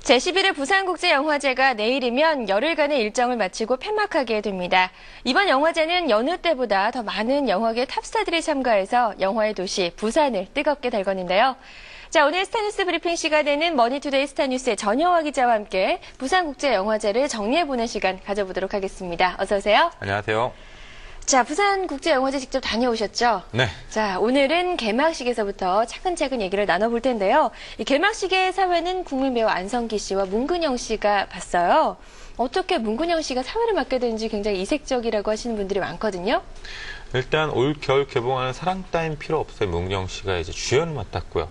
제11회 부산국제영화제가 내일이면 열흘간의 일정을 마치고 폐막하게 됩니다. 이번 영화제는 여느 때보다 더 많은 영화계 탑스타들이 참가해서 영화의 도시 부산을 뜨겁게 달궜는데요. 자, 오늘 스타뉴스 브리핑 시간에는 머니투데이 스타뉴스의 전영화 기자와 함께 부산국제영화제를 정리해보는 시간 가져보도록 하겠습니다. 어서 오세요. 안녕하세요. 자, 부산국제영화제 직접 다녀오셨죠? 네. 자, 오늘은 개막식에서부터 차근차근 얘기를 나눠볼 텐데요. 이 개막식의 사회는 국민 배우 안성기 씨와 문근영 씨가 봤어요. 어떻게 문근영 씨가 사회를 맡게 되는지 굉장히 이색적이라고 하시는 분들이 많거든요. 일단 올 겨울 개봉하는 사랑 따윈 필요 없어요. 문근영 씨가 이제 주연을 맡았고요.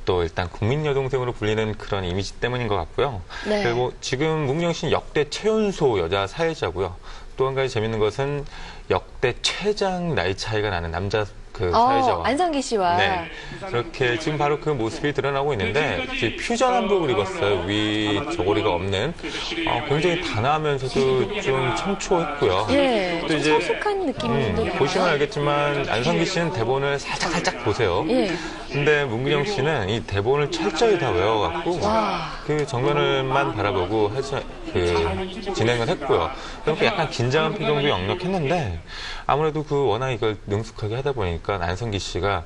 또 일단 국민 여동생으로 불리는 그런 이미지 때문인 것 같고요. 네. 그리고 지금 문근영 씨는 역대 최연소 여자 사회자고요. 또 한 가지 재밌는 것은 역대 최장 나이 차이가 나는 남자 사회자와 안성기 씨와 네, 이렇게 지금 바로 그 모습이 드러나고 있는데 퓨전 한복을 입었어요. 위 저고리가 없는 굉장히 단아하면서도 좀 청초했고요. 예, 또 좀 이제 성숙한 느낌인데 보시면 알겠지만 안성기 씨는 대본을 살짝 보세요. 예. 근데 문근영 씨는 이 대본을 철저히 다 외워갖고 그 정면을만 바라보고 진행을 했고요. 그러니까 약간 긴장한 표정도 역력했는데 아무래도 워낙 이걸 능숙하게 하다 보니까 안성기 씨가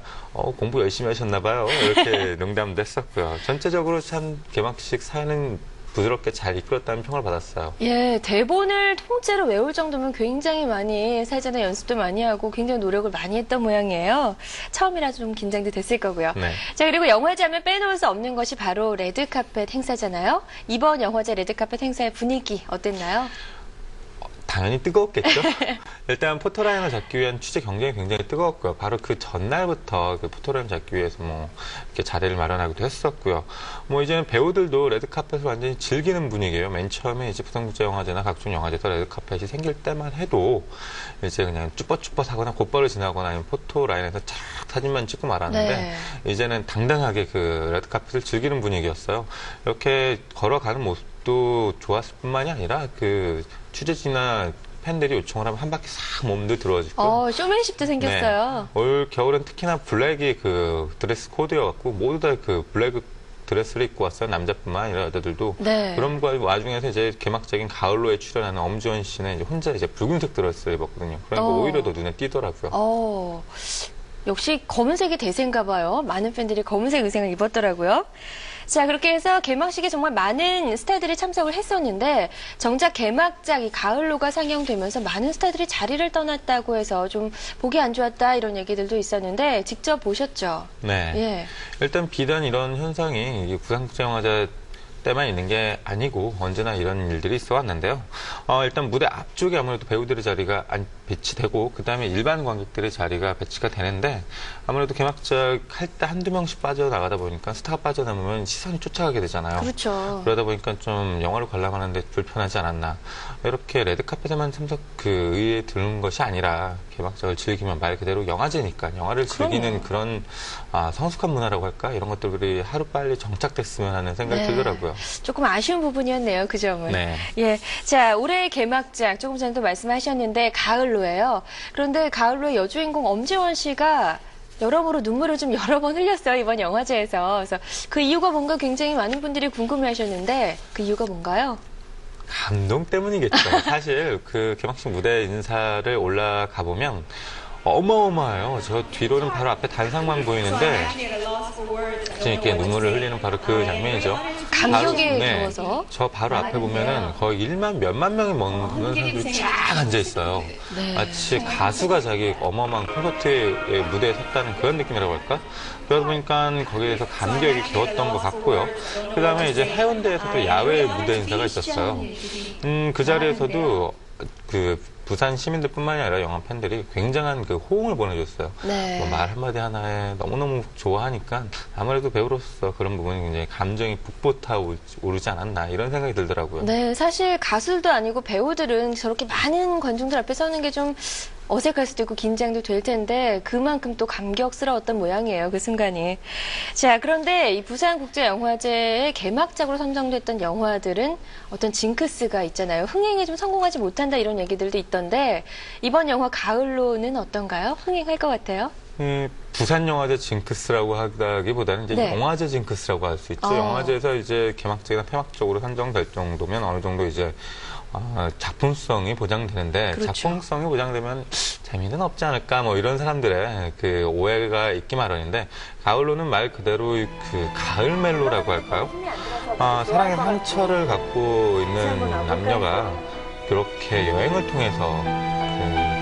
공부 열심히 하셨나 봐요. 이렇게 농담도 했었고요. 전체적으로 참 개막식 사회는 부드럽게 잘 이끌었다는 평을 받았어요. 예, 대본을 통째로 외울 정도면 굉장히 많이 사전에 연습도 많이 하고 굉장히 노력을 많이 했던 모양이에요. 처음이라서 좀 긴장도 됐을 거고요. 네. 자, 그리고 영화제 하면 빼놓을 수 없는 것이 바로 레드카펫 행사잖아요. 이번 영화제 레드카펫 행사의 분위기 어땠나요? 당연히 뜨거웠겠죠. 일단 포토라인을 잡기 위한 취재 경쟁이 굉장히 뜨거웠고요. 바로 그 전날부터 그 포토라인 잡기 위해서 이렇게 자리를 마련하기도 했었고요. 이제는 배우들도 레드카펫을 완전히 즐기는 분위기예요. 맨 처음에 이제 부산국제영화제나 각종 영화제에서 레드카펫이 생길 때만 해도 이제 그냥 쭈뼛쭈뼛 하거나 곧바로 지나거나 아니면 포토라인에서 착 사진만 찍고 말았는데 네. 이제는 당당하게 그 레드카펫을 즐기는 분위기였어요. 이렇게 걸어가는 모습도 좋았을 뿐만이 아니라 취재진이나 팬들이 요청을 하면 한 바퀴 싹 몸도 들어주고 쇼맨십도 생겼어요. 네. 올 겨울은 특히나 블랙이 드레스 코드여갖고 모두 다 블랙 드레스를 입고 왔어요. 남자뿐만 아니라 여자들도. 네. 그런 와중에서 이제 개막적인 가을로에 출연하는 엄지원 씨는 이제 혼자 이제 붉은색 드레스를 입었거든요. 그러니까 오히려 더 눈에 띄더라고요. 역시 검은색이 대세인가 봐요. 많은 팬들이 검은색 의상을 입었더라고요. 자, 그렇게 해서 개막식에 정말 많은 스타들이 참석을 했었는데 정작 개막작 이 가을로가 상영되면서 많은 스타들이 자리를 떠났다고 해서 좀 보기 안 좋았다 이런 얘기들도 있었는데 직접 보셨죠? 네. 예. 일단 비단 이런 현상이 부산국제영화제 때만 있는 게 아니고 언제나 이런 일들이 있어 왔는데요. 일단 무대 앞쪽에 아무래도 배우들의 자리가 배치되고 그다음에 일반 관객들의 자리가 배치가 되는데 아무래도 개막작 할 때 한두 명씩 빠져나가다 보니까 스타가 빠져나오면 시선이 쫓아가게 되잖아요. 그렇죠. 그러다 보니까 좀 영화를 관람하는데 불편하지 않았나. 이렇게 레드카펫에만 의에 드는 것이 아니라 개막작을 즐기면 말 그대로 영화제니까 영화를 즐기는 그런 성숙한 문화라고 할까? 이런 것들이 하루빨리 정착됐으면 하는 생각이 들더라고요. 조금 아쉬운 부분이었네요. 그 점은. 네. 예. 자, 올해의 개막작 조금 전에도 말씀하셨는데 가을로예요. 그런데 가을로의 여주인공 엄지원 씨가 여러모로 눈물을 좀 여러 번 흘렸어요. 이번 영화제에서. 그래서 그 이유가 뭔가 굉장히 많은 분들이 궁금해하셨는데 그 이유가 뭔가요? 감동 때문이겠죠. 사실 개막식 무대 인사를 올라가 보면 어마어마해요. 저 뒤로는 바로 앞에 단상만 보이는데 이렇게 눈물을 흘리는 바로 그 장면이죠. 감격에 겨워서. 저 바로 앞에 보면은 거의 1만 몇만 명이 먹는 사람들이 쫙 앉아 있어요. 네. 마치 가수가 자기 어마어마한 콘서트의 무대에 섰다는 그런 느낌이라고 할까? 그러다 보니까 거기에서 감격이 겨웠던 것 같고요. 그 다음에 이제 해운대에서도 야외 무대 인사가 있었어요. 그 자리에서도 부산 시민들뿐만이 아니라 영화 팬들이 굉장한 호응을 보내줬어요. 네. 말 한마디 하나에 너무너무 좋아하니까 아무래도 배우로서 그런 부분이 굉장히 감정이 북돋아 오르지 않았나 이런 생각이 들더라고요. 네, 사실 가수도 아니고 배우들은 저렇게 많은 관중들 앞에 서는 게 좀 어색할 수도 있고 긴장도 될 텐데 그만큼 또 감격스러웠던 모양이에요. 그 순간이. 자, 그런데 이 부산국제영화제의 개막작으로 선정됐던 영화들은 어떤 징크스가 있잖아요. 흥행에 좀 성공하지 못한다 이런 얘기들도 있던데 이번 영화 가을로는 어떤가요? 흥행할 것 같아요? 부산 영화제 징크스라고 하기보다는 이제 네. 영화제 징크스라고 할 수 있죠. 영화제에서 이제 개막적이나 폐막적으로 선정될 정도면 어느 정도 이제 작품성이 보장되는데 그렇죠. 작품성이 보장되면 재미는 없지 않을까 뭐 이런 사람들의 그 오해가 있기 마련인데 가을로는 말 그대로 그 가을 멜로라고 할까요? 사랑의 상처를 갖고 있는 남녀가 그렇게 여행을 통해서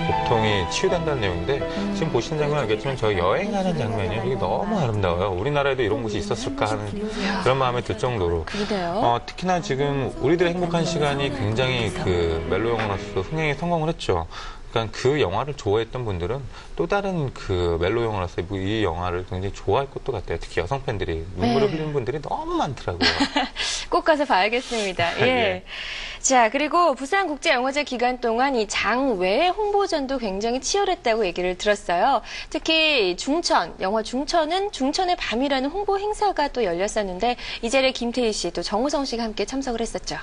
고통이 치유된다는 내용인데 지금 보신 장면 알겠지만 저 여행하는 장면이요. 이게 너무 아름다워요. 우리나라에도 이런 곳이 있었을까 하는 그런 마음이 들 정도로. 그러네요. 특히나 지금 우리들의 행복한 시간이 굉장히 그 멜로 영화로서 흥행에 성공을 했죠. 그러니까 그 영화를 좋아했던 분들은 또 다른 그 멜로 영화로서 이 영화를 굉장히 좋아할 것도 같아요. 특히 여성 팬들이 눈물을 흘리는 분들이 너무 많더라고요. 꼭 가서 봐야겠습니다. 예. 예. 자, 그리고 부산국제영화제 기간 동안 이 장외 홍보전도 굉장히 치열했다고 얘기를 들었어요. 특히 중천, 영화 중천은 중천의 밤이라는 홍보 행사가 또 열렸었는데 이 자리에 김태희 씨 또 정우성 씨가 함께 참석을 했었죠.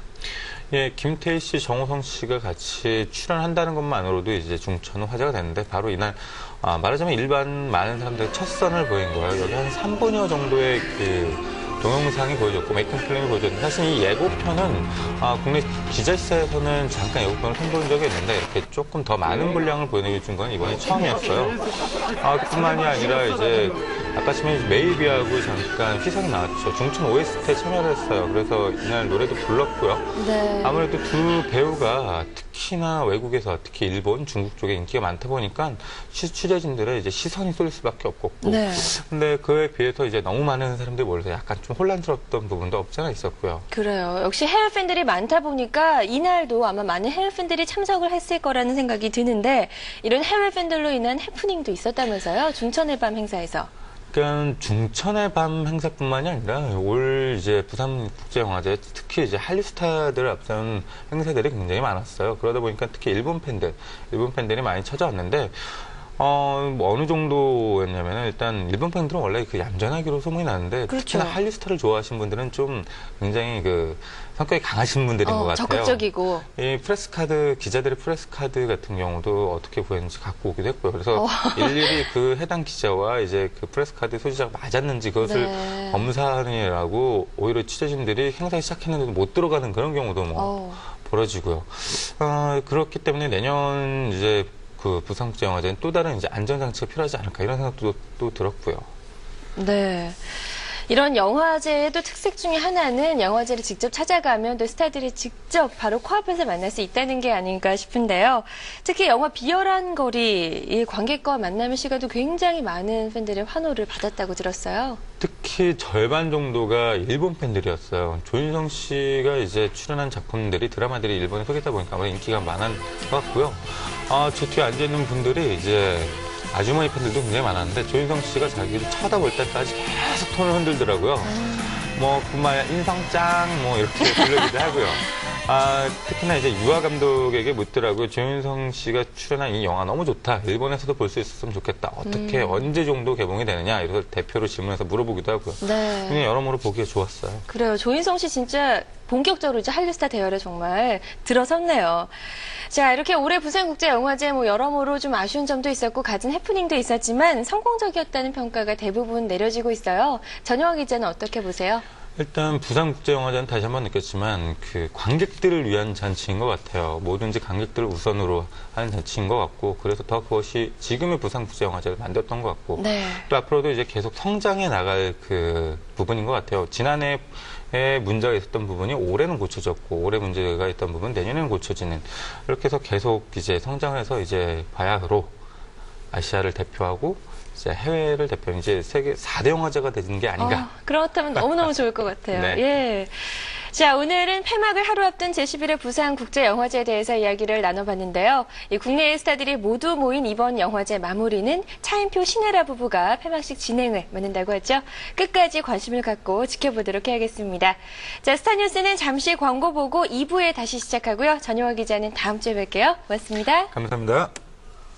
예, 김태희 씨, 정우성 씨가 같이 출연한다는 것만으로도 이제 중천은 화제가 됐는데 바로 이날 말하자면 일반 많은 사람들의 첫 선을 보인 거예요. 여기 한 3분여 정도의 그 동영상이 보여줬고 메이킹 필름이 보여줬는데 사실 이 예고편은 국내 기자시사에서는 잠깐 예고편을 선보인 적이 있는데 이렇게 조금 더 많은 분량을 보여준 건 이번이 처음이었어요. 그뿐만이 아니라 이제 아까 치면 메이비하고 잠깐 희석이 나왔죠. 중천 OST에 참여를 했어요. 그래서 이날 노래도 불렀고요. 네. 아무래도 두 배우가 특히나 외국에서 특히 일본, 중국 쪽에 인기가 많다 보니까 취재진들의 이제 시선이 쏠릴 수밖에 없었고. 네. 근데 그에 비해서 이제 너무 많은 사람들이 몰려서 약간 좀 혼란스러웠던 부분도 없지 않아 있었고요. 그래요. 역시 해외 팬들이 많다 보니까 이날도 아마 많은 해외 팬들이 참석을 했을 거라는 생각이 드는데 이런 해외 팬들로 인한 해프닝도 있었다면서요? 중천의 밤 행사에서. 그러니까 중천의 밤 행사뿐만이 아니라 올 이제 부산국제영화제 특히 이제 한류 스타들을 앞세운 행사들이 굉장히 많았어요. 그러다 보니까 특히 일본 팬들이 많이 찾아왔는데 뭐 어느 정도였냐면은 일단 일본 팬들은 원래 그 얌전하기로 소문이 나는데 그렇죠. 특히나 한류 스타를 좋아하시는 분들은 좀 굉장히 그 성격이 강하신 분들인 것 같아요. 적극적이고. 이 프레스카드, 기자들의 프레스카드 같은 경우도 어떻게 구했는지 갖고 오기도 했고요. 그래서 일일이 그 해당 기자와 이제 그 프레스카드 소지자가 맞았는지 그것을 네. 검사하느라고 오히려 취재진들이 행사에 시작했는데도 못 들어가는 그런 경우도 뭐 벌어지고요. 그렇기 때문에 내년 이제 그 부산국제영화제는 또 다른 이제 안전장치가 필요하지 않을까 이런 생각도 또 들었고요. 네. 이런 영화제의 특색 중에 하나는 영화제를 직접 찾아가면 또 스타들이 직접 바로 코앞에서 만날 수 있다는 게 아닌가 싶은데요. 특히 영화 비열한 거리 이 관객과 만남의 시간도 굉장히 많은 팬들의 환호를 받았다고 들었어요. 특히 절반 정도가 일본 팬들이었어요. 조인성 씨가 이제 출연한 작품들이 드라마들이 일본에 소개다 보니까 아무래도 인기가 많은 것 같고요. 저 뒤에 앉아있는 분들이 이제 아주머니 팬들도 굉장히 많았는데 조인성 씨가 자기를 쳐다볼 때까지 계속 톤을 흔들더라고요. 뭐 뿐만 아니라 인성짱 뭐 이렇게 부르기도 하고요. 특히나 이제 유아 감독에게 묻더라고요. 조인성 씨가 출연한 이 영화 너무 좋다. 일본에서도 볼 수 있었으면 좋겠다. 어떻게 언제 정도 개봉이 되느냐 이래서 대표로 질문해서 물어보기도 하고요. 네. 그냥 여러모로 보기에 좋았어요. 그래요. 조인성 씨 진짜 본격적으로 이제 한류스타 대열에 정말 들어섰네요. 자, 이렇게 올해 부산국제영화제 뭐 여러모로 좀 아쉬운 점도 있었고 갖은 해프닝도 있었지만 성공적이었다는 평가가 대부분 내려지고 있어요. 전효화 기자는 어떻게 보세요? 일단 부산국제영화제는 다시 한번 느꼈지만 그 관객들을 위한 잔치인 것 같아요. 뭐든지 관객들을 우선으로 하는 잔치인 것 같고 그래서 더 그것이 지금의 부산국제영화제를 만들었던 것 같고 네. 또 앞으로도 이제 계속 성장해 나갈 그 부분인 것 같아요. 지난해 문제가 있었던 부분이 올해는 고쳐졌고 올해 문제가 있던 부분 내년에는 고쳐지는 이렇게 해서 계속 이제 성장해서 이제 바야흐로 아시아를 대표하고 이제 해외를 대표하는 이제 세계 4대 영화제가 되는 게 아닌가. 그렇다면 너무너무 좋을 것 같아요. 네. 예. 자, 오늘은 폐막을 하루 앞둔 제11회 부산국제영화제에 대해서 이야기를 나눠봤는데요. 이 국내의 스타들이 모두 모인 이번 영화제 마무리는 차인표 신혜라 부부가 폐막식 진행을 맡는다고 하죠. 끝까지 관심을 갖고 지켜보도록 해야겠습니다. 자, 스타뉴스는 잠시 광고 보고 2부에 다시 시작하고요. 전효화 기자는 다음 주에 뵐게요. 고맙습니다. 감사합니다.